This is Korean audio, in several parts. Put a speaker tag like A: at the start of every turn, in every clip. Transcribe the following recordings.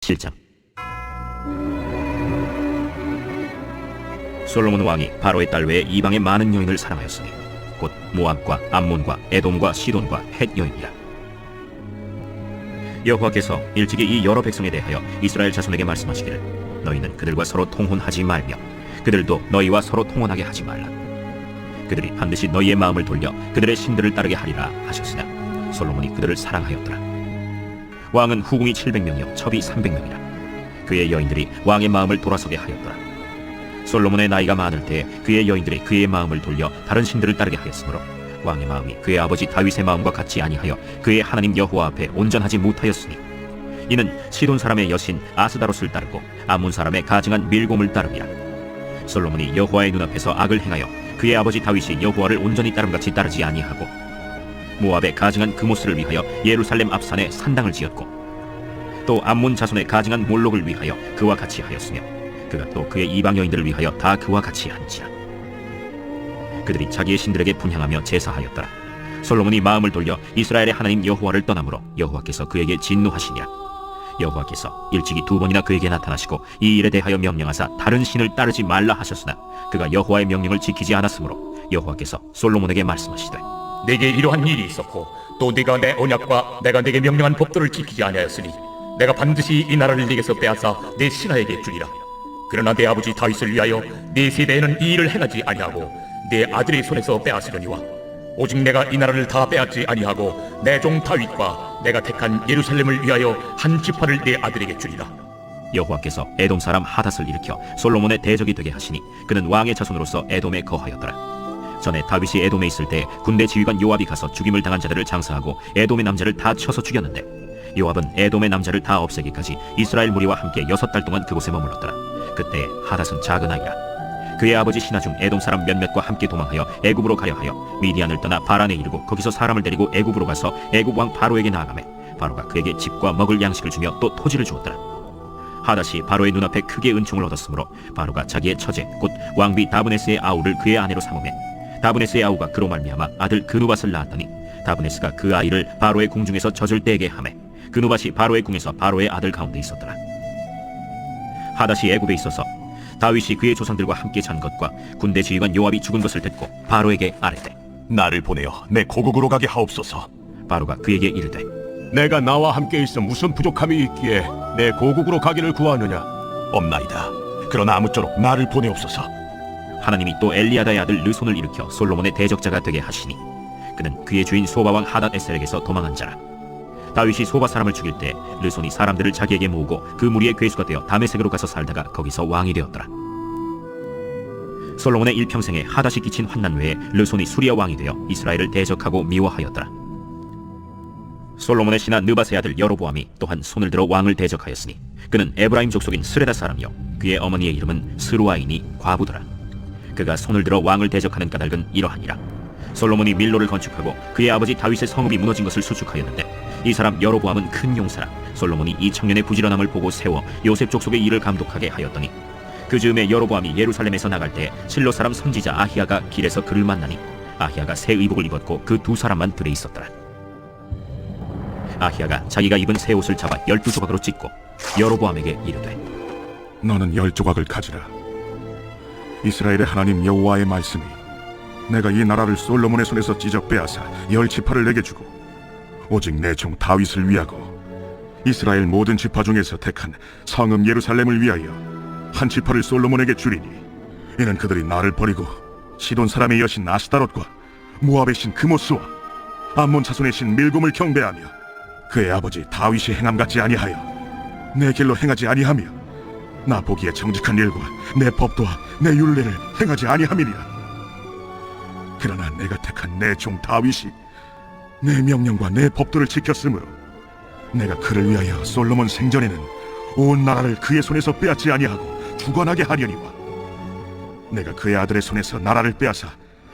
A: 7장. 솔로몬 왕이 바로의 딸 외에 이방의 많은 여인을 사랑하였으니 곧 모압과 암몬과 에돔과 시돈과 헷 여인이라. 여호와께서 일찍이 이 여러 백성에 대하여 이스라엘 자손에게 말씀하시기를 너희는 그들과 서로 통혼하지 말며 그들도 너희와 서로 통혼하게 하지 말라. 그들이 반드시 너희의 마음을 돌려 그들의 신들을 따르게 하리라 하셨으나 솔로몬이 그들을 사랑하였더라. 왕은 후궁이 700명이요 첩이 300명이라. 그의 여인들이 왕의 마음을 돌아서게 하였더라. 솔로몬의 나이가 많을 때 그의 여인들이 그의 마음을 돌려 다른 신들을 따르게 하였으므로 왕의 마음이 그의 아버지 다윗의 마음과 같이 아니하여 그의 하나님 여호와 앞에 온전하지 못하였으니 이는 시돈 사람의 여신 아스다롯을 따르고 암몬 사람의 가증한 밀곰을 따름이라. 솔로몬이 여호와의 눈앞에서 악을 행하여 그의 아버지 다윗이 여호와를 온전히 따름같이 따르지 아니하고 모압의 가증한 그모스를 위하여 예루살렘 앞산에 산당을 지었고 또 암몬 자손의 가증한 몰록을 위하여 그와 같이 하였으며 그가 또 그의 이방 여인들을 위하여 다 그와 같이 한지라. 그들이 자기의 신들에게 분향하며 제사하였더라. 솔로몬이 마음을 돌려 이스라엘의 하나님 여호와를 떠나므로 여호와께서 그에게 진노하시니라. 여호와께서 일찍이 2번이나 그에게 나타나시고 이 일에 대하여 명령하사 다른 신을 따르지 말라 하셨으나 그가 여호와의 명령을 지키지 않았으므로 여호와께서 솔로몬에게 말씀하시되
B: 내게 이러한 일이 있었고 또 네가 내 언약과 내가 네게 명령한 법도를 지키지 아니하였으니 내가 반드시 이 나라를 네게서 빼앗아 내 신하에게 주리라. 그러나 내 아버지 다윗을 위하여 네 세대에는 이 일을 행하지 아니하고 내 아들의 손에서 빼앗으려니와 오직 내가 이 나라를 다 빼앗지 아니하고 내 종 다윗과 내가 택한 예루살렘을 위하여 한 지파를 내 아들에게 주리라.
A: 여호와께서 에돔 사람 하닷을 일으켜 솔로몬의 대적이 되게 하시니 그는 왕의 자손으로서 에돔에 거하였더라. 전에 다윗이 에돔에 있을 때 군대 지휘관 요압이 가서 죽임을 당한 자들을 장사하고 에돔의 남자를 다 쳐서 죽였는데 요압은 에돔의 남자를 다 없애기까지 이스라엘 무리와 함께 6달 동안 그곳에 머물렀더라. 그때 하닷은 작은 아이라. 그의 아버지 신하 중 에돔 사람 몇몇과 함께 도망하여 애굽으로 가려 하여 미디안을 떠나 바란에 이르고 거기서 사람을 데리고 애굽으로 가서 애굽 왕 바로에게 나아가매 바로가 그에게 집과 먹을 양식을 주며 또 토지를 주었더라. 하닷이 바로의 눈앞에 크게 은총을 얻었으므로 바로가 자기의 처제 곧 왕비 다브네스의 아우를 그의 아내로 삼으매 다브네스의 아우가 그로 말미암아 아들 그누밧을 낳았더니 다브네스가 그 아이를 바로의 궁중에서 젖을 떼게 하매 그누밧이 바로의 궁에서 바로의 아들 가운데 있었더라. 하닷이 애굽에 있어서 다윗이 그의 조상들과 함께 잔 것과 군대 지휘관 요압이 죽은 것을 듣고 바로에게 아뢰되
C: 나를 보내어 내 고국으로 가게 하옵소서.
A: 바로가 그에게 이르되
C: 내가 나와 함께 있어 무슨 부족함이 있기에 내 고국으로 가기를 구하느냐? 없나이다. 그러나 아무쪼록 나를 보내옵소서.
A: 하나님이 또 엘리야다의 아들 르손을 일으켜 솔로몬의 대적자가 되게 하시니 그는 그의 주인 소바왕 하닷 에셀에게서 도망한 자라. 다윗이 소바 사람을 죽일 때 르손이 사람들을 자기에게 모으고 그 무리의 괴수가 되어 다메섹으로 가서 살다가 거기서 왕이 되었더라. 솔로몬의 일평생에 하닷이 끼친 환난 외에 르손이 수리아 왕이 되어 이스라엘을 대적하고 미워하였더라. 솔로몬의 신하 느밧의 아들 여로보암이 또한 손을 들어 왕을 대적하였으니 그는 에브라임 족속인 스레다 사람이요 그의 어머니의 이름은 스루아이니 과부더라. 그가 손을 들어 왕을 대적하는 까닭은 이러하니라. 솔로몬이 밀로를 건축하고 그의 아버지 다윗의 성읍이 무너진 것을 수축하였는데 이 사람 여로보암은 큰 용사라. 솔로몬이 이 청년의 부지런함을 보고 세워 요셉 족속의 일을 감독하게 하였더니 그 즈음에 여로보암이 예루살렘에서 나갈 때 실로 사람 선지자 아히야가 길에서 그를 만나니 아히야가 새 의복을 입었고 그 2사람만 들에 있었더라. 아히야가 자기가 입은 새 옷을 잡아 12조각으로 찢고 여로보암에게 이르되
D: 너는 10조각을 가지라. 이스라엘의 하나님 여호와의 말씀이 내가 이 나라를 솔로몬의 손에서 찢어 빼앗아 10지파를 내게 주고 오직 내 종 다윗을 위하고 이스라엘 모든 지파 중에서 택한 성읍 예루살렘을 위하여 한 지파를 솔로몬에게 주리니 이는 그들이 나를 버리고 시돈 사람의 여신 아스다롯과 모압의 신 그모스와 암몬 자손의 신 밀곰을 경배하며 그의 아버지 다윗이 행함같이 아니하여 내 길로 행하지 아니하며 나 보기에 정직한 일과 내 법도와 내 율례를 행하지 아니함이니라. 그러나 내가 택한 내 종 다윗이 내 명령과 내 법도를 지켰으므로 내가 그를 위하여 솔로몬 생전에는 온 나라를 그의 손에서 빼앗지 아니하고 주관하게 하려니와 내가 그의 아들의 손에서 나라를 빼앗아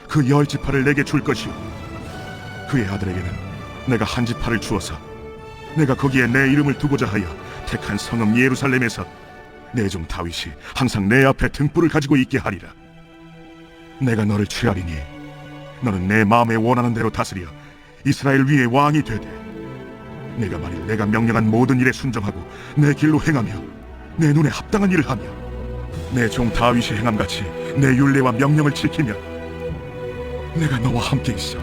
D: 그 10지파를 내게 줄 것이요 그의 아들에게는 내가 한 지파를 주어서 내가 거기에 내 이름을 두고자 하여 택한 성읍 예루살렘에서 내 종 다윗이 항상 내 앞에 등불을 가지고 있게 하리라. 내가 너를 취하리니 너는 내 마음에 원하는 대로 다스려 이스라엘 위에 왕이 되되 내가 만일 내가 명령한 모든 일에 순종하고 내 길로 행하며 내 눈에 합당한 일을 하며 내 종 다윗이 행함같이 내 율례와 명령을 지키면 내가 너와 함께 있어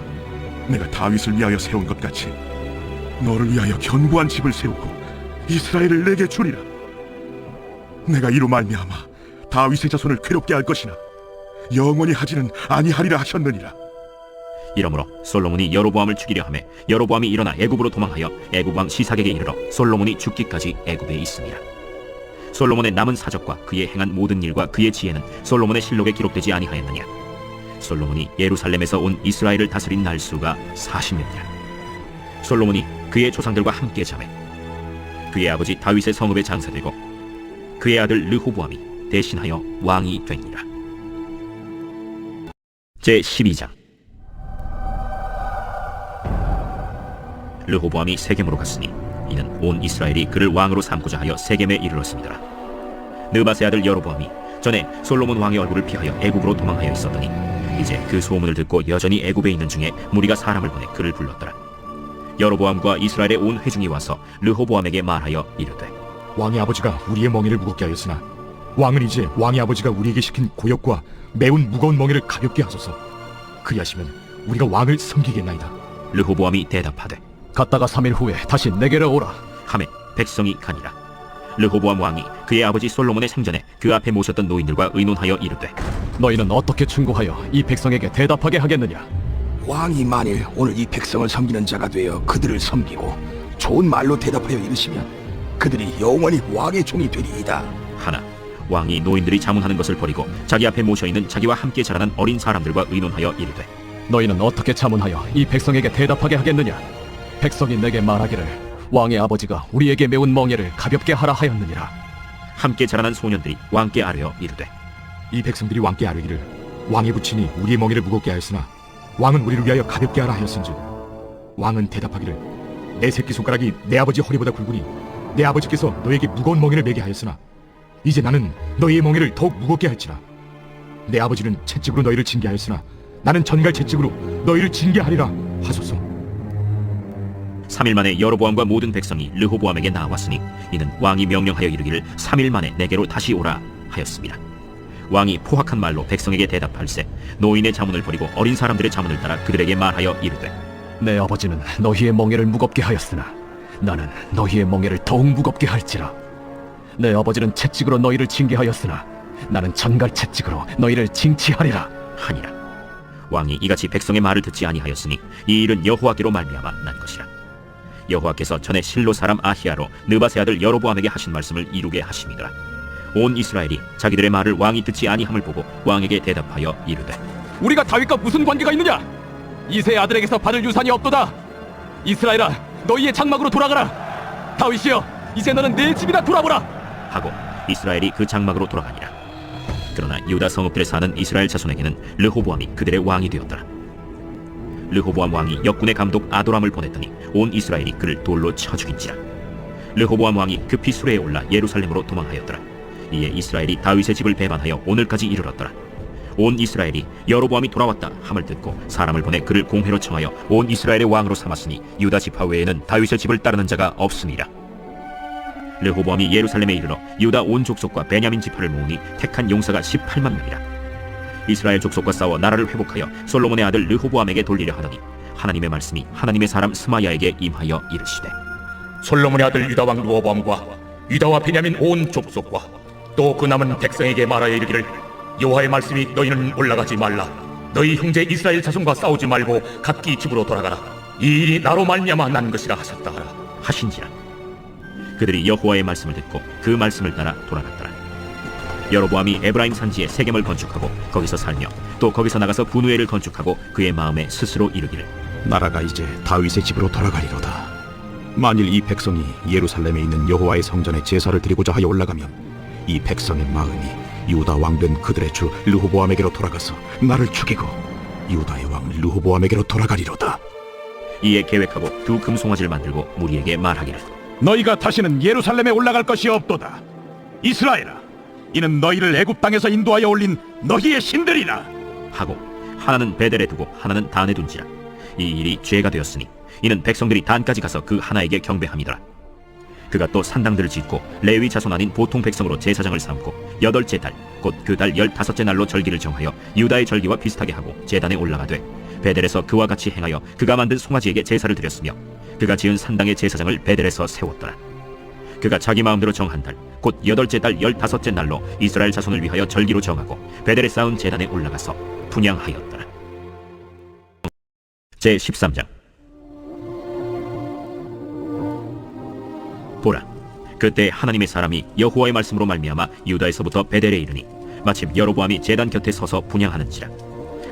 D: 내가 다윗을 위하여 세운 것 같이 너를 위하여 견고한 집을 세우고 이스라엘을 내게 주리라. 내가 이로 말미암아 다윗의 자손을 괴롭게 할 것이나 영원히 하지는 아니하리라 하셨느니라.
A: 이러므로 솔로몬이 여로보암을 죽이려 하매 여로보암이 일어나 애굽으로 도망하여 애굽 왕 시삭에게 이르러 솔로몬이 죽기까지 애굽에 있습니다. 솔로몬의 남은 사적과 그의 행한 모든 일과 그의 지혜는 솔로몬의 실록에 기록되지 아니하였느냐. 솔로몬이 예루살렘에서 온 이스라엘을 다스린 날수가 40년이라. 솔로몬이 그의 조상들과 함께 자매 그의 아버지 다윗의 성읍에 장사되고 그의 아들 르호보암이 대신하여 왕이 되니라. 제12장. 르호보암이 세겜으로 갔으니 이는 온 이스라엘이 그를 왕으로 삼고자 하여 세겜에 이르렀습니다. 느바세 아들 여로보암이 전에 솔로몬 왕의 얼굴을 피하여 애굽으로 도망하여 있었더니 이제 그 소문을 듣고 여전히 애굽에 있는 중에 무리가 사람을 보내 그를 불렀더라. 여로보암과 이스라엘의 온 회중이 와서 르호보암에게 말하여 이르되
E: 왕의 아버지가 우리의 멍에를 무겁게 하였으나 왕은 이제 왕의 아버지가 우리에게 시킨 고역과 매운 무거운 멍에를 가볍게 하소서. 그리하시면 우리가 왕을 섬기겠나이다.
A: 르호보암이 대답하되
F: 갔다가 3일 후에 다시 내게로 오라.
A: 하매 백성이 가니라. 르호보암 왕이 그의 아버지 솔로몬의 생전에 그 앞에 모셨던 노인들과 의논하여 이르되
F: 너희는 어떻게 충고하여 이 백성에게 대답하게 하겠느냐?
G: 왕이 만일 오늘 이 백성을 섬기는 자가 되어 그들을 섬기고 좋은 말로 대답하여 이르시면 그들이 영원히 왕의 종이 되리이다.
A: 하나 왕이 노인들이 자문하는 것을 버리고 자기 앞에 모셔있는 자기와 함께 자라난 어린 사람들과 의논하여 이르되
F: 너희는 어떻게 자문하여 이 백성에게 대답하게 하겠느냐? 백성이 내게 말하기를 왕의 아버지가 우리에게 메운 멍에를 가볍게 하라 하였느니라.
A: 함께 자라난 소년들이 왕께 아뢰어 이르되
E: 이 백성들이 왕께 아뢰기를 왕의 부친이 우리의 멍에를 무겁게 하였으나 왕은 우리를 위하여 가볍게 하라 하였은즉 왕은 대답하기를 내 새끼손가락이 내 아버지 허리보다 굵으니 내 아버지께서 너에게 무거운 멍에를 매게 하였으나 이제 나는 너희의 멍에를 더욱 무겁게 할지라. 내 아버지는 채찍으로 너희를 징계하였으나 나는 전갈 채찍으로 너희를 징계하리라 하소서.
A: 3일 만에 여로보암과 모든 백성이 르호보암에게 나왔으니 이는 왕이 명령하여 이르기를 3일 만에 내게로 다시 오라 하였습니다. 왕이 포악한 말로 백성에게 대답할세 노인의 자문을 버리고 어린 사람들의 자문을 따라 그들에게 말하여 이르되
F: 내 아버지는 너희의 멍에를 무겁게 하였으나 나는 너희의 멍에를 더욱 무겁게 할지라. 내 아버지는 채찍으로 너희를 징계하였으나 나는 전갈 채찍으로 너희를 징치하리라
A: 하니라. 왕이 이같이 백성의 말을 듣지 아니하였으니 이 일은 여호와께로 말미암아 난 것이라. 여호와께서 전에 실로 사람 아히야로 느바세 아들 여로보암에게 하신 말씀을 이루게 하심이더라. 온 이스라엘이 자기들의 말을 왕이 듣지 아니함을 보고 왕에게 대답하여 이르되
F: 우리가 다윗과 무슨 관계가 있느냐? 이새의 아들에게서 받을 유산이 없도다. 이스라엘아, 너희의 장막으로 돌아가라. 다윗이여, 이제 너는 내 집이나 돌아보라
A: 하고 이스라엘이 그 장막으로 돌아가니라. 그러나 유다 성읍들에 사는 이스라엘 자손에게는 르호보암이 그들의 왕이 되었더라. 르호보암 왕이 역군의 감독 아도람을 보냈더니 온 이스라엘이 그를 돌로 쳐 죽인지라. 르호보암 왕이 급히 수레에 올라 예루살렘으로 도망하였더라. 이에 이스라엘이 다윗의 집을 배반하여 오늘까지 이르렀더라. 온 이스라엘이 여로보암이 돌아왔다 함을 듣고 사람을 보내 그를 공회로 청하여 온 이스라엘의 왕으로 삼았으니 유다 지파 외에는 다윗의 집을 따르는 자가 없음이라. 르호보암이 예루살렘에 이르러 유다 온 족속과 베냐민 지파를 모으니 택한 용사가 18만 명이라. 이스라엘 족속과 싸워 나라를 회복하여 솔로몬의 아들 르호보암에게 돌리려 하더니 하나님의 말씀이 하나님의 사람 스마야에게 임하여 이르시되
B: 솔로몬의 아들 유다 왕 르호보암과 유다와 베냐민 온 족속과 또 그 남은 백성에게 말하여 이르기를 여호와의 말씀이 너희는 올라가지 말라. 너희 형제 이스라엘 자손과 싸우지 말고 각기 집으로 돌아가라. 이 일이 나로 말미암아 난 것이라 하셨다 하라
A: 하신지라. 그들이 여호와의 말씀을 듣고 그 말씀을 따라 돌아갔더라. 여로보암이 에브라임 산지에 세겜을 건축하고 거기서 살며 또 거기서 나가서 분우엘을 건축하고 그의 마음에 스스로 이르기를
C: 나라가 이제 다윗의 집으로 돌아가리로다. 만일 이 백성이 예루살렘에 있는 여호와의 성전에 제사를 드리고자 하여 올라가면 이 백성의 마음이 유다 왕된 그들의 주 르호보암에게로 돌아가서 나를 죽이고 유다의 왕 르호보암에게로 돌아가리로다.
A: 이에 계획하고 두 금송아지를 만들고 무리에게 말하기를
C: 너희가 다시는 예루살렘에 올라갈 것이 없도다. 이스라엘아, 이는 너희를 애굽 땅에서 인도하여 올린 너희의 신들이라.
A: 하고 하나는 베델에 두고 하나는 단에 둔지라. 이 일이 죄가 되었으니 이는 백성들이 단까지 가서 그 하나에게 경배함이더라. 그가 또 산당들을 짓고 레위 자손 아닌 보통 백성으로 제사장을 삼고 8째 달 곧 그 달 15째 날로 절기를 정하여 유다의 절기와 비슷하게 하고 제단에 올라가되 베델에서 그와 같이 행하여 그가 만든 송아지에게 제사를 드렸으며 그가 지은 산당의 제사장을 베델에서 세웠더라. 그가 자기 마음대로 정한 달 곧 8째 달 15째 날로 이스라엘 자손을 위하여 절기로 정하고 베델에 쌓은 제단에 올라가서 분향하였더라. 제13장. 보라, 그때 하나님의 사람이 여호와의 말씀으로 말미암아 유다에서부터 베델에 이르니 마침 여로보암이 제단 곁에 서서 분향하는지라.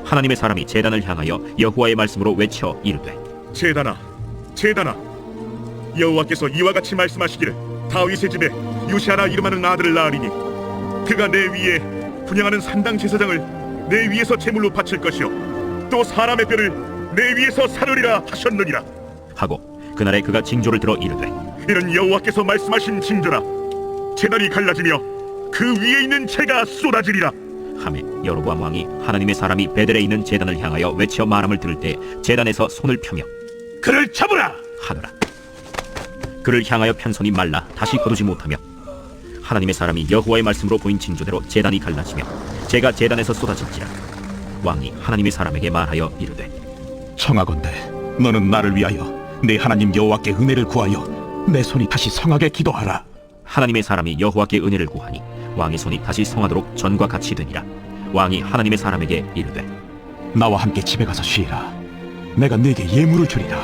A: 하나님의 사람이 제단을 향하여 여호와의 말씀으로 외쳐 이르되,
D: 제단아, 제단아, 여호와께서 이와 같이 말씀하시기를 다윗의 집에 요시아라 이름하는 아들을 낳으리니 그가 내 위에 분향하는 산당 제사장을 내 위에서 제물로 바칠 것이요 또 사람의 뼈를 내 위에서 사르리라 하셨느니라
A: 하고 그날에 그가 징조를 들어 이르되,
D: 이는 여호와께서 말씀하신 징조라. 제단이 갈라지며 그 위에 있는 재가 쏟아지리라.
A: 하매 여로보암 왕이 하나님의 사람이 베델에 있는 제단을 향하여 외쳐 말함을 들을 때 제단에서 손을 펴며
D: 그를 잡으라
A: 하더라. 그를 향하여 편 손이 말라 다시 거두지 못하며 하나님의 사람이 여호와의 말씀으로 보인 징조대로 제단이 갈라지며 재가 제단에서 쏟아질지라. 왕이 하나님의 사람에게 말하여 이르되,
C: 청하건대 너는 나를 위하여 내 하나님 여호와께 은혜를 구하여 내 손이 다시 성하게 기도하라.
A: 하나님의 사람이 여호와께 은혜를 구하니 왕의 손이 다시 성하도록 전과 같이 되니라. 왕이 하나님의 사람에게 이르되,
C: 나와 함께 집에 가서 쉬라. 내가 네게 예물을 주리라.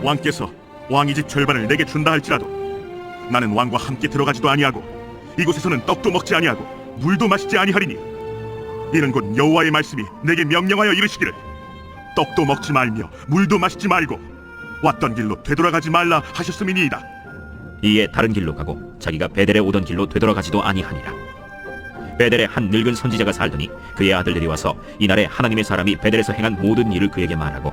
D: 왕께서 왕의 집 절반을 내게 준다 할지라도 나는 왕과 함께 들어가지도 아니하고 이곳에서는 떡도 먹지 아니하고 물도 마시지 아니하리니 이는 곧 여호와의 말씀이 내게 명령하여 이르시기를 떡도 먹지 말며 물도 마시지 말고 왔던 길로 되돌아가지 말라 하셨음이니이다.
A: 이에 다른 길로 가고 자기가 베델에 오던 길로 되돌아가지도 아니하니라. 베델에 한 늙은 선지자가 살더니 그의 아들들이 와서 이날에 하나님의 사람이 베델에서 행한 모든 일을 그에게 말하고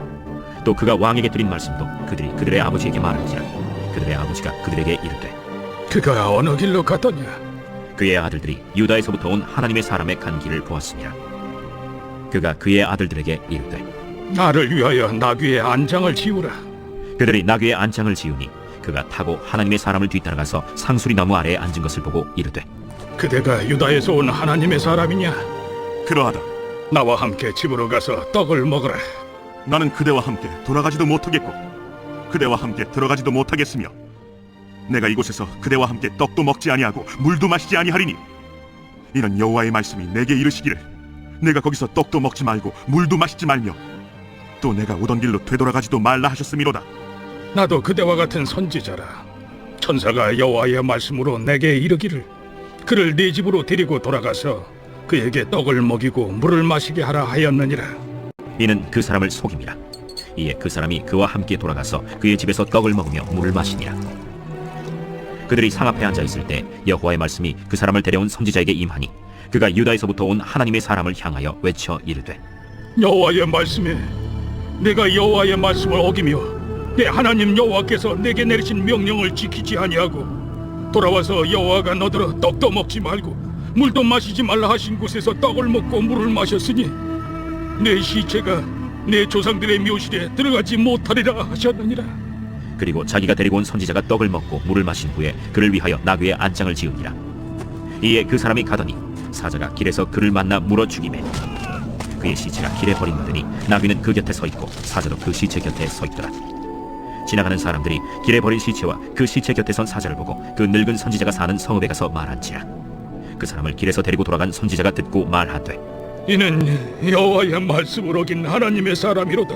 A: 또 그가 왕에게 드린 말씀도 그들이 그들의 아버지에게 말한지라. 그들의 아버지가 그들에게 이르되,
G: 그가 어느 길로 갔더냐?
A: 그의 아들들이 유다에서부터 온 하나님의 사람의 간 길을 보았습니다. 그가 그의 아들들에게 이르되,
G: 나를 위하여 나귀의 안장을 지우라.
A: 그들이 나귀의 안장을 지으니 그가 타고 하나님의 사람을 뒤따라가서 상수리 나무 아래에 앉은 것을 보고 이르되,
G: 그대가 유다에서 온 하나님의 사람이냐?
D: 그러하다.
G: 나와 함께 집으로 가서 떡을 먹으라.
D: 나는 그대와 함께 돌아가지도 못하겠고 그대와 함께 들어가지도 못하겠으며 내가 이곳에서 그대와 함께 떡도 먹지 아니하고 물도 마시지 아니하리니 이는 여호와의 말씀이 내게 이르시기를 내가 거기서 떡도 먹지 말고 물도 마시지 말며 또 내가 오던 길로 되돌아가지도 말라 하셨음이로다.
G: 나도 그대와 같은 선지자라. 천사가 여호와의 말씀으로 내게 이르기를 그를 네 집으로 데리고 돌아가서 그에게 떡을 먹이고 물을 마시게 하라 하였느니라.
A: 이는 그 사람을 속임이라. 이에 그 사람이 그와 함께 돌아가서 그의 집에서 떡을 먹으며 물을 마시니라. 그들이 상 앞에 앉아 있을 때 여호와의 말씀이 그 사람을 데려온 선지자에게 임하니 그가 유다에서부터 온 하나님의 사람을 향하여 외쳐 이르되,
G: 여호와의 말씀에 내가 여호와의 말씀을 어기며 내 하나님 여호와께서 내게 내리신 명령을 지키지 아니하고 돌아와서 여호와가 너더러 떡도 먹지 말고 물도 마시지 말라 하신 곳에서 떡을 먹고 물을 마셨으니 내 시체가 내 조상들의 묘실에 들어가지 못하리라 하셨느니라.
A: 그리고 자기가 데리고 온 선지자가 떡을 먹고 물을 마신 후에 그를 위하여 나귀의 안장을 지으니라. 이에 그 사람이 가더니 사자가 길에서 그를 만나 물어 죽이매 그의 시체가 길에 버림받으니 나귀는 그 곁에 서 있고 사자도 그 시체 곁에 서 있더라. 지나가는 사람들이 길에 버린 시체와 그 시체 곁에 선 사자를 보고 그 늙은 선지자가 사는 성읍에 가서 말한지라. 그 사람을 길에서 데리고 돌아간 선지자가 듣고 말하되,
G: 이는 여호와의 말씀을 어긴 하나님의 사람이로다.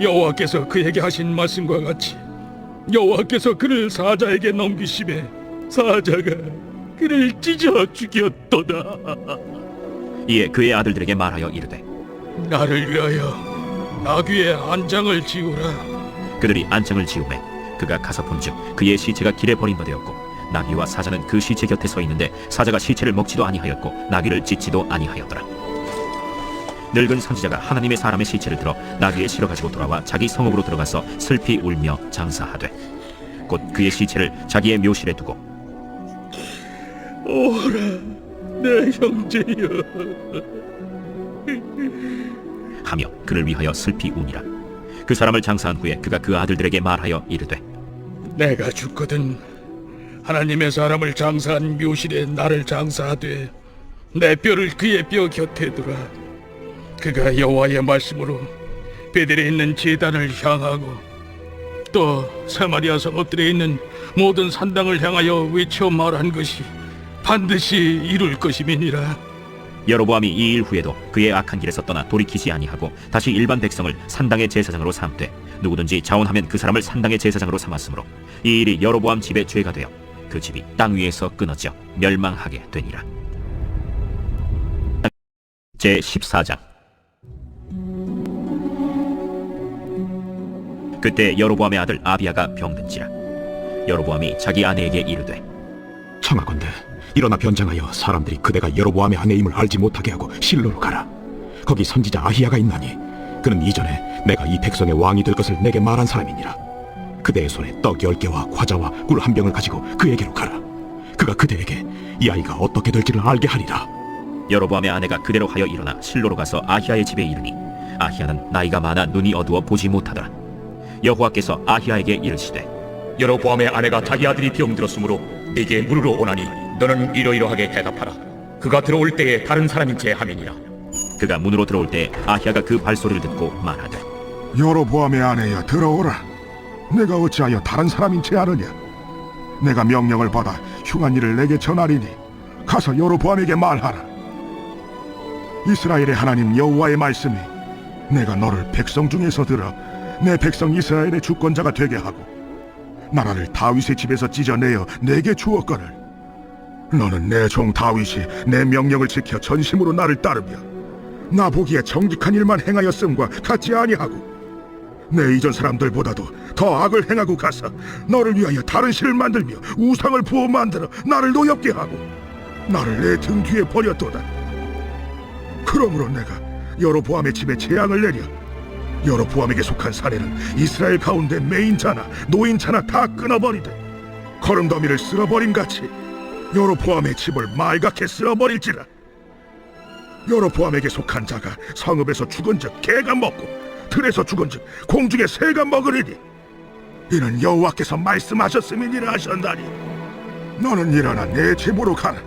G: 여호와께서 그에게 하신 말씀과 같이 여호와께서 그를 사자에게 넘기심에 사자가 그를 찢어 죽였도다.
A: 이에 그의 아들들에게 말하여 이르되,
G: 나를 위하여 나귀의 안장을 지우라.
A: 그들이 안장을 지우매 그가 가서 본즉 그의 시체가 길에 버림받았고 나귀와 사자는 그 시체 곁에 서 있는데 사자가 시체를 먹지도 아니하였고 나귀를 찢지도 아니하였더라. 늙은 선지자가 하나님의 사람의 시체를 들어 나귀에 실어 가지고 돌아와 자기 성읍으로 들어가서 슬피 울며 장사하되 곧 그의 시체를 자기의 묘실에 두고
G: 오라 내 형제여
A: 하며 그를 위하여 슬피 우니라. 그 사람을 장사한 후에 그가 그 아들들에게 말하여 이르되
G: 내가 죽거든 하나님의 사람을 장사한 묘실에 나를 장사하되 내 뼈를 그의 뼈 곁에 두라. 그가 여호와의 말씀으로 베델에 있는 제단을 향하고 또 사마리아 성읍들에 있는 모든 산당을 향하여 외쳐 말한 것이 반드시 이룰 것임이니라.
A: 여로보암이 이 일 후에도 그의 악한 길에서 떠나 돌이키지 아니하고 다시 일반 백성을 산당의 제사장으로 삼되 누구든지 자원하면 그 사람을 산당의 제사장으로 삼았으므로 이 일이 여로보암 집의 죄가 되어 그 집이 땅 위에서 끊어져 멸망하게 되니라. 제 14장. 그때 여로보암의 아들 아비야가 병든지라. 여로보암이 자기 아내에게 이르되
C: 청하건대 일어나 변장하여 사람들이 그대가 여로보암의 아내임을 알지 못하게 하고 실로로 가라. 거기 선지자 아히야가 있나니 그는 이전에 내가 이 백성의 왕이 될 것을 내게 말한 사람이니라. 그대의 손에 떡 10개와 과자와 꿀 한 병을 가지고 그에게로 가라. 그가 그대에게 이 아이가 어떻게 될지를 알게 하리라.
A: 여로보암의 아내가 그대로 하여 일어나 실로로 가서 아히야의 집에 이르니 아히야는 나이가 많아 눈이 어두워 보지 못하더라. 여호와께서 아히야에게 이르시되
B: 여로보암의 아내가 자기 아들이 병들었으므로 네게 물으러 오나니 너는 이러이러하게 대답하라. 그가 들어올 때에 다른 사람인 체 함이니라.
A: 그가 문으로 들어올 때 아히야가 그 발소리를 듣고 말하되
D: 여로보암의 아내여 들어오라. 내가 어찌하여 다른 사람인 채 아느냐? 내가 명령을 받아 흉한 일을 내게 전하리니 가서 여로보암에게 말하라. 이스라엘의 하나님 여호와의 말씀이 내가 너를 백성 중에서 들어 내 백성 이스라엘의 주권자가 되게 하고 나라를 다윗의 집에서 찢어내어 내게 주었거늘 너는 내 종 다윗이 내 명령을 지켜 전심으로 나를 따르며 나 보기에 정직한 일만 행하였음과 같지 아니하고 내 이전 사람들보다도 더 악을 행하고 가서 너를 위하여 다른 신을 만들며 우상을 부어 만들어 나를 노엽게 하고 나를 내 등 뒤에 버렸도다. 그러므로 내가 여로보암의 집에 재앙을 내려 여로보암에게 속한 사내는 이스라엘 가운데 매인자나 노인자나 다 끊어버리되 거름더미를 쓸어버림같이 여로보암의 집을 말갛게 쓸어버릴지라. 여로보암에게 속한 자가 성읍에서 죽은즉 개가 먹고 들에서 죽은즉 공중의 새가 먹으리니 이는 여호와께서 말씀하셨음이니라 하셨나니 너는 일어나 내 집으로 가라.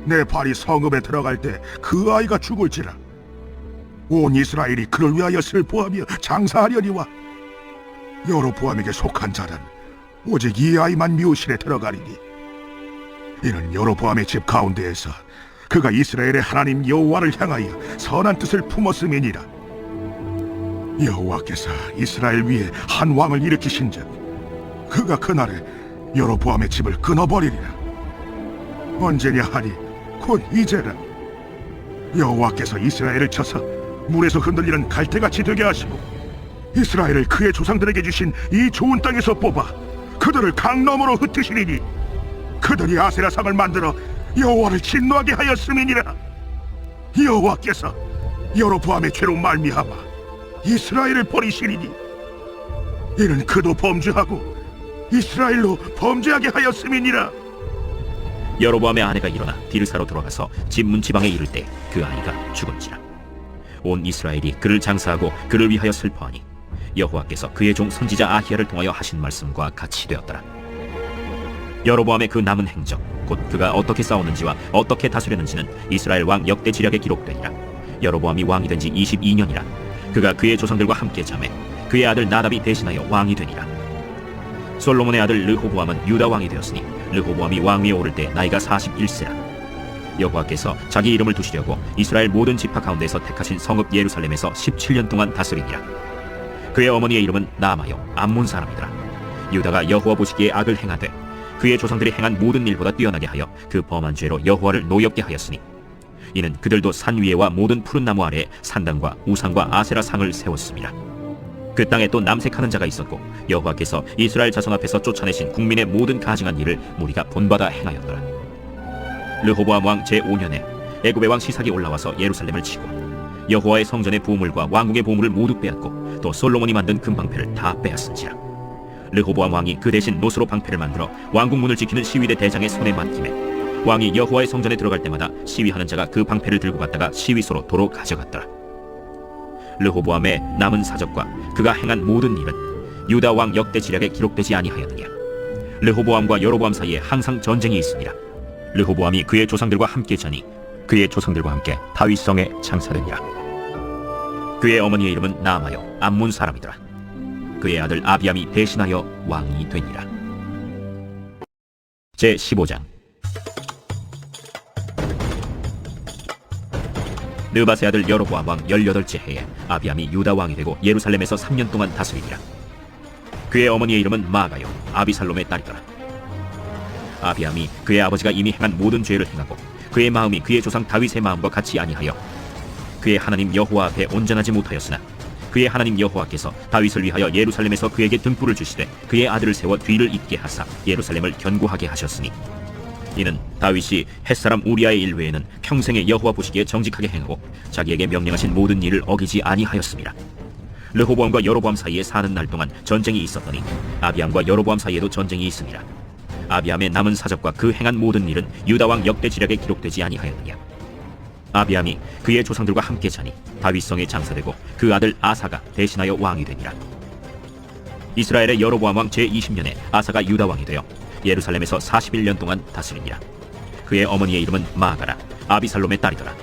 D: 내 발이 성읍에 들어갈 때 그 아이가 죽을지라. 온 이스라엘이 그를 위하여 슬퍼하며 장사하려니와 여로보암에게 속한 자는 오직 이 아이만 묘실에 들어가리니 이는 여로보암의 집 가운데에서 그가 이스라엘의 하나님 여호와를 향하여 선한 뜻을 품었음이니라. 여호와께서 이스라엘 위에 한 왕을 일으키신즉 그가 그날에 여로보암의 집을 끊어버리리라. 언제냐 하니 곧 이제라. 여호와께서 이스라엘을 쳐서 물에서 흔들리는 갈대같이 되게 하시고 이스라엘을 그의 조상들에게 주신 이 좋은 땅에서 뽑아 그들을 강 너머로 흩으시리니 그들이 아세라상을 만들어 여호와를 진노하게 하였음이니라. 여호와께서 여로보암의 죄로 말미암아 이스라엘을 버리시리니 이는 그도 범죄하고 이스라엘로 범죄하게 하였음이니라.
A: 여로보암의 아내가 일어나 디르사로 들어가서 집 문지방에 이를 때 그 아이가 죽은지라. 온 이스라엘이 그를 장사하고 그를 위하여 슬퍼하니 여호와께서 그의 종 선지자 아히야를 통하여 하신 말씀과 같이 되었더라. 여로보암의 그 남은 행적 곧 그가 어떻게 싸웠는지와 어떻게 다스렸는지는 이스라엘 왕 역대 지략에 기록되니라. 여로보암이 왕이 된 지 22년이라. 그가 그의 조상들과 함께 자매 그의 아들 나답이 대신하여 왕이 되니라. 솔로몬의 아들 르호보암은 유다 왕이 되었으니 르호보암이 왕위에 오를 때 나이가 41세라. 여호와께서 자기 이름을 두시려고 이스라엘 모든 지파 가운데서 택하신 성읍 예루살렘에서 17년 동안 다스리니라. 그의 어머니의 이름은 나아마요 암몬 사람이더라. 유다가 여호와 보시기에 악을 행하되 그의 조상들이 행한 모든 일보다 뛰어나게 하여 그 범한 죄로 여호와를 노엽게 하였으니 이는 그들도 산 위에와 모든 푸른 나무 아래에 산당과 우상과 아세라 상을 세웠습니다. 그 땅에 또 남색하는 자가 있었고 여호와께서 이스라엘 자손 앞에서 쫓아내신 국민의 모든 가증한 일을 무리가 본받아 행하였더라. 르호보암 왕 제5년에 애굽의 왕 시삭이 올라와서 예루살렘을 치고 여호와의 성전의 보물과 왕궁의 보물을 모두 빼앗고 또 솔로몬이 만든 금방패를 다 빼앗은지라. 르호보암 왕이 그 대신 노스로 방패를 만들어 왕궁 문을 지키는 시위대 대장의 손에 맡기매 왕이 여호와의 성전에 들어갈 때마다 시위하는 자가 그 방패를 들고 갔다가 시위소로 도로 가져갔더라. 르호보암의 남은 사적과 그가 행한 모든 일은 유다 왕 역대 지략에 기록되지 아니하였느냐? 르호보암과 여로보암 사이에 항상 전쟁이 있습니다. 르호보암이 그의 조상들과 함께 자니 그의 조상들과 함께 다윗성에 장사되니라. 그의 어머니의 이름은 나아마요 암몬 사람이더라. 그의 아들 아비암이 대신하여 왕이 되니라. 제 15장. 느바세 아들 여로보암 왕 18째 해에 아비암이 유다 왕이 되고 예루살렘에서 3년 동안 다스리니라. 그의 어머니의 이름은 마가요 아비살롬의 딸이더라. 아비암이 그의 아버지가 이미 행한 모든 죄를 행하고 그의 마음이 그의 조상 다윗의 마음과 같이 아니하여 그의 하나님 여호와 앞에 온전하지 못하였으나 그의 하나님 여호와께서 다윗을 위하여 예루살렘에서 그에게 등불을 주시되 그의 아들을 세워 뒤를 잇게 하사 예루살렘을 견고하게 하셨으니 이는 다윗이 햇사람 우리아의 일 외에는 평생에 여호와 보시기에 정직하게 행하고 자기에게 명령하신 모든 일을 어기지 아니하였습니다. 르호보암과 여로보암 사이에 사는 날 동안 전쟁이 있었더니 아비암과 여로보암 사이에도 전쟁이 있습니다. 아비암의 남은 사적과 그 행한 모든 일은 유다 왕 역대 지략에 기록되지 아니하였느냐? 아비암이 그의 조상들과 함께 자니 다윗성에 장사되고 그 아들 아사가 대신하여 왕이 되니라. 이스라엘의 여로보암 왕 제20년에 아사가 유다 왕이 되어 예루살렘에서 41년 동안 다스리니라. 그의 어머니의 이름은 마가라 아비살롬의 딸이더라.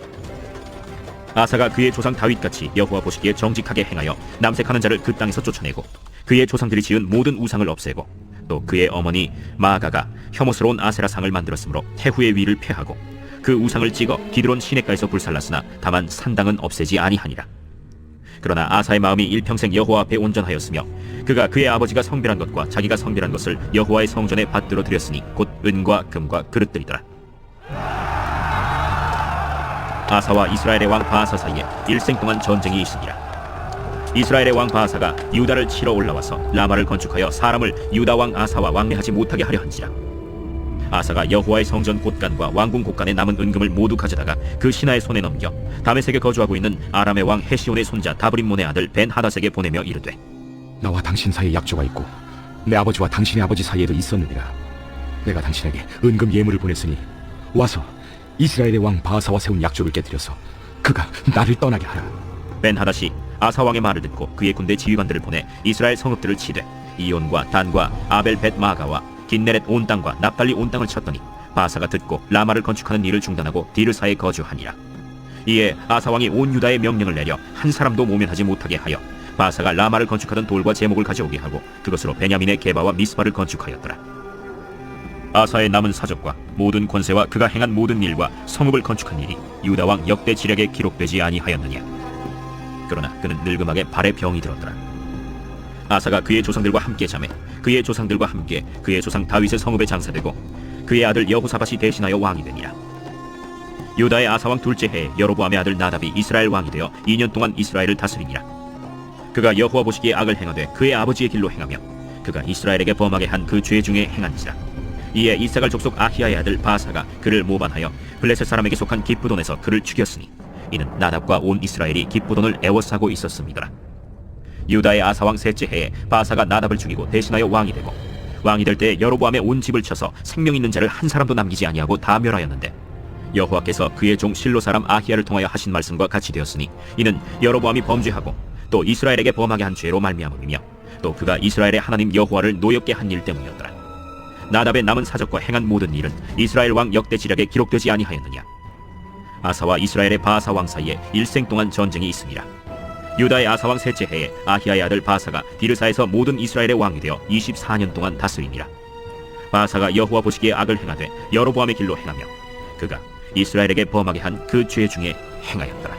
A: 아사가 그의 조상 다윗같이 여호와 보시기에 정직하게 행하여 남색하는 자를 그 땅에서 쫓아내고 그의 조상들이 지은 모든 우상을 없애고 또 그의 어머니 마가가 혐오스러운 아세라상을 만들었으므로 태후의 위를 폐하고 그 우상을 찍어 기드론 시내가에서 불살랐으나 다만 산당은 없애지 아니하니라. 그러나 아사의 마음이 일평생 여호와 앞에 온전하였으며 그가 그의 아버지가 성별한 것과 자기가 성별한 것을 여호와의 성전에 받들어 드렸으니 곧 은과 금과 그릇들이더라. 아사와 이스라엘의 왕 바아사 사이에 일생 동안 전쟁이 있으니라. 이스라엘의 왕 바아사가 유다를 치러 올라와서 라마를 건축하여 사람을 유다 왕 아사와 왕래하지 못하게 하려 한지라. 아사가 여호와의 성전 곳간과 왕궁 곳간에 남은 은금을 모두 가져다가 그 신하의 손에 넘겨 다메섹에 거주하고 있는 아람의 왕 헤시온의 손자 다브림몬의 아들 벤 하닷에게 보내며 이르되
E: 나와 당신 사이에 약조가 있고 내 아버지와 당신의 아버지 사이에도 있었느니라. 내가 당신에게 은금 예물을 보냈으니 와서 이스라엘의 왕 바아사와 세운 약조를 깨뜨려서 그가 나를 떠나게 하라.
A: 벤 하닷이 아사 왕의 말을 듣고 그의 군대 지휘관들을 보내 이스라엘 성읍들을 치되 이온과 단과 아벨 벳 마가와 긴네렛 온 땅과 납달리 온 땅을 쳤더니 바사가 듣고 라마를 건축하는 일을 중단하고 디르사에 거주하니라. 이에 아사 왕이 온 유다에 명령을 내려 한 사람도 모면하지 못하게 하여 바사가 라마를 건축하던 돌과 제목을 가져오게 하고 그것으로 베냐민의 게바와 미스바를 건축하였더라. 아사의 남은 사적과 모든 권세와 그가 행한 모든 일과 성읍을 건축한 일이 유다 왕 역대 지략에 기록되지 아니하였느냐? 그러나 그는 늙음하게 발에 병이 들었더라. 아사가 그의 조상들과 함께 자매 그의 조상들과 함께 그의 조상 다윗의 성읍에 장사되고 그의 아들 여호사밧이 대신하여 왕이 되니라. 유다의 아사왕 둘째 해에 여로보암의 아들 나답이 이스라엘 왕이 되어 2년 동안 이스라엘을 다스리니라. 그가 여호와 보시기에 악을 행하되 그의 아버지의 길로 행하며 그가 이스라엘에게 범하게 한 그 죄 중에 행한지라. 이에 이사갈 족속 아히야의 아들 바사가 그를 모반하여 블레셋 사람에게 속한 기브돈에서 그를 죽였으니 이는 나답과 온 이스라엘이 기브돈을 애워싸고 있었음이더라. 유다의 아사왕 셋째 해에 바사가 나답을 죽이고 대신하여 왕이 되고 왕이 될 때 여로보암의 온 집을 쳐서 생명 있는 자를 한 사람도 남기지 아니하고 다 멸하였는데 여호와께서 그의 종 실로 사람 아히야를 통하여 하신 말씀과 같이 되었으니 이는 여로보암이 범죄하고 또 이스라엘에게 범하게 한 죄로 말미암음이며 또 그가 이스라엘의 하나님 여호와를 노엽게 한 일 때문이었더라. 나답의 남은 사적과 행한 모든 일은 이스라엘 왕 역대 지략에 기록되지 아니하였느냐? 아사와 이스라엘의 바사 왕 사이에 일생 동안 전쟁이 있으니라. 유다의 아사왕 셋째 해에 아히야의 아들 바사가 디르사에서 모든 이스라엘의 왕이 되어 24년 동안 다스리니라. 바사가 여호와 보시기에 악을 행하되 여로보암의 길로 행하며 그가 이스라엘에게 범하게 한 그 죄 중에 행하였더라.